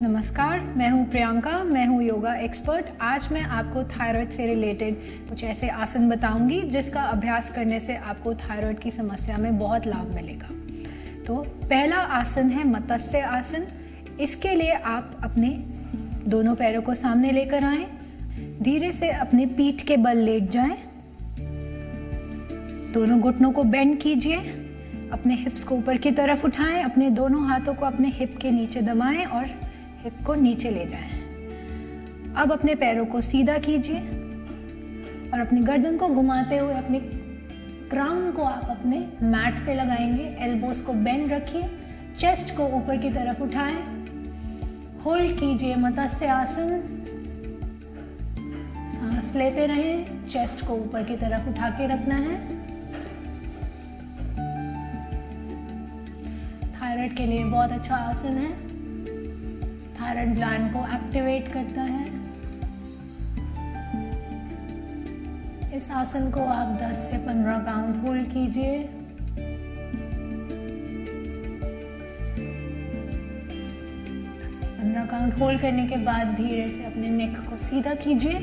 नमस्कार, मैं हूं प्रियंका, मैं हूं योगा एक्सपर्ट। आज मैं आपको थायराइड से रिलेटेड कुछ ऐसे आसन बताऊंगी जिसका अभ्यास करने से आपको थायराइड की समस्या में बहुत लाभ मिलेगा। तो पहला आसन है मत्स्य आसन। इसके लिए आप अपने दोनों पैरों को सामने लेकर आएं, धीरे से अपने पीठ के बल लेट जाएं, दोनों घुटनों को बेंड कीजिए, अपने हिप्स को ऊपर की तरफ उठाएं, अपने दोनों हाथों को अपने हिप के नीचे दबाएं और हिप को नीचे ले जाएं। अब अपने पैरों को सीधा कीजिए और अपनी गर्दन को घुमाते हुए अपने क्राउन को आप अपने मैट पे लगाएंगे। एल्बोस को बेंड रखिए, चेस्ट को ऊपर की तरफ उठाएं, होल्ड कीजिए मत्स्य आसन। सांस लेते रहें, चेस्ट को ऊपर की तरफ उठा के रखना है। थायराइड के लिए बहुत अच्छा आसन है, थायराइड ग्लैंड को एक्टिवेट करता है। इस आसन को आप 10 से 15 काउंट होल्ड कीजिए। काउंट होल्ड करने के बाद धीरे से अपने नेक को सीधा कीजिए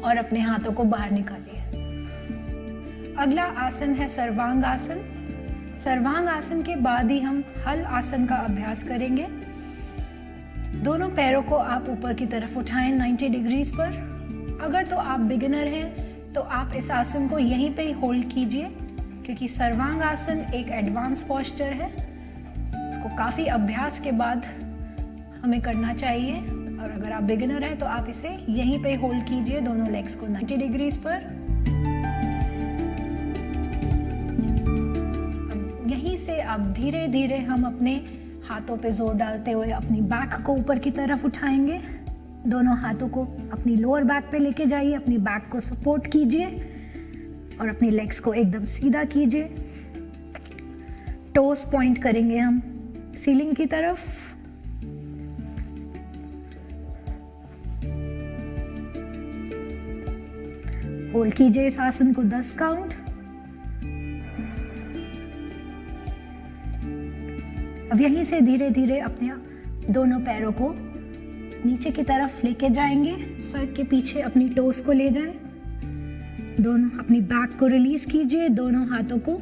और अपने हाथों को बाहर निकालिए। अगला आसन है सर्वांग आसन। सर्वांग आसन के बाद ही हम हल आसन का अभ्यास करेंगे। दोनों पैरों को आप ऊपर की तरफ उठाएं 90 डिग्रीज पर। अगर तो आप बिगिनर हैं तो आप इस आसन को यहीं पे ही होल्ड कीजिए, क्योंकि सर्वांग आसन एक एडवांस पोस्चर है। उसको काफ़ी अभ्यास के बाद हमें करना चाहिए। और अगर आप बिगिनर हैं तो आप इसे यहीं पे होल्ड कीजिए, दोनों लेग्स को 90 डिग्रीज पर। यहीं से अब धीरे धीरे हम अपने हाथों पे जोर डालते हुए अपनी बैक को ऊपर की तरफ उठाएंगे। दोनों हाथों को अपनी लोअर बैक पे लेके जाइए, अपनी बैक को सपोर्ट कीजिए और अपनी लेग्स को एकदम सीधा कीजिए। टोस पॉइंट करेंगे हम सीलिंग की तरफ। होल्ड कीजिए इस आसन को 10 काउंट। अब यहीं से धीरे धीरे अपने दोनों पैरों को नीचे की तरफ लेके जाएंगे। सर के पीछे अपनी टोस को ले जाएं। दोनों अपनी बैक को रिलीज कीजिए, दोनों हाथों को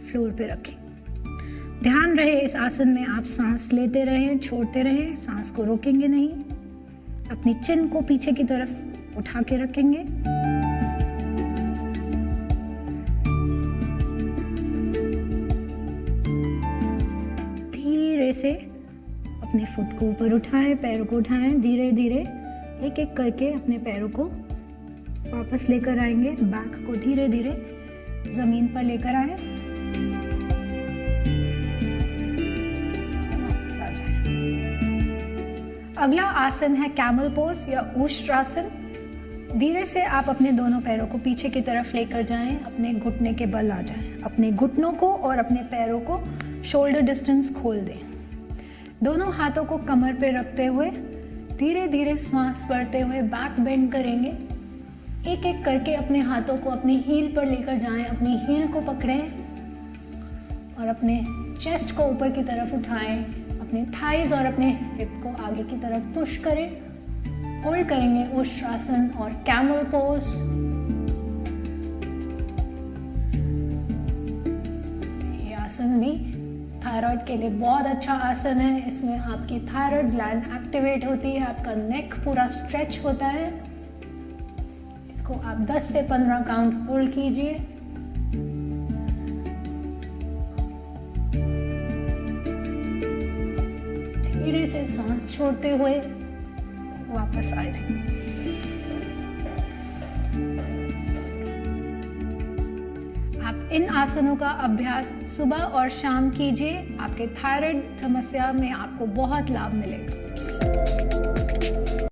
फ्लोर पे रखें। ध्यान रहे इस आसन में आप सांस लेते रहें, छोड़ते रहें, सांस को रोकेंगे नहीं। अपनी चिन को पीछे की तरफ उठा के रखेंगे। से अपने फुट को ऊपर उठाएं, पैरों को उठाएं, धीरे धीरे एक एक करके अपने पैरों को वापस लेकर आएंगे। बैक को धीरे धीरे जमीन पर लेकर आए, वापस आ जाए। अगला आसन है कैमल पोज या उष्ट्रासन। धीरे से आप अपने दोनों पैरों को पीछे की तरफ लेकर जाएं, अपने घुटने के बल आ जाएं। अपने घुटनों को और अपने पैरों को शोल्डर डिस्टेंस खोल दें। दोनों हाथों को कमर पे रखते हुए धीरे धीरे सांस भरते हुए बैक बेंड करेंगे। एक एक करके अपने हाथों को अपनी हील पर लेकर जाएं, अपनी हील को पकड़ें और अपने चेस्ट को ऊपर की तरफ उठाएं। अपने थाइज और अपने हिप को आगे की तरफ पुश करें। होल्ड करेंगे उष्ट्रासन और कैमल पोज। ये आसन भी थायराइड के लिए बहुत अच्छा आसन है। इसमें आपकी थायराइड ग्लैंड एक्टिवेट होती है, आपका नेक पूरा स्ट्रेच होता है। इसको आप 10 से 15 काउंट होल्ड कीजिए। धीरे से सांस छोड़ते हुए वापस आ जाए। आप इन आसनों का अभ्यास सुबह और शाम कीजिए। आपके थायराइड समस्या में आपको बहुत लाभ मिलेगा।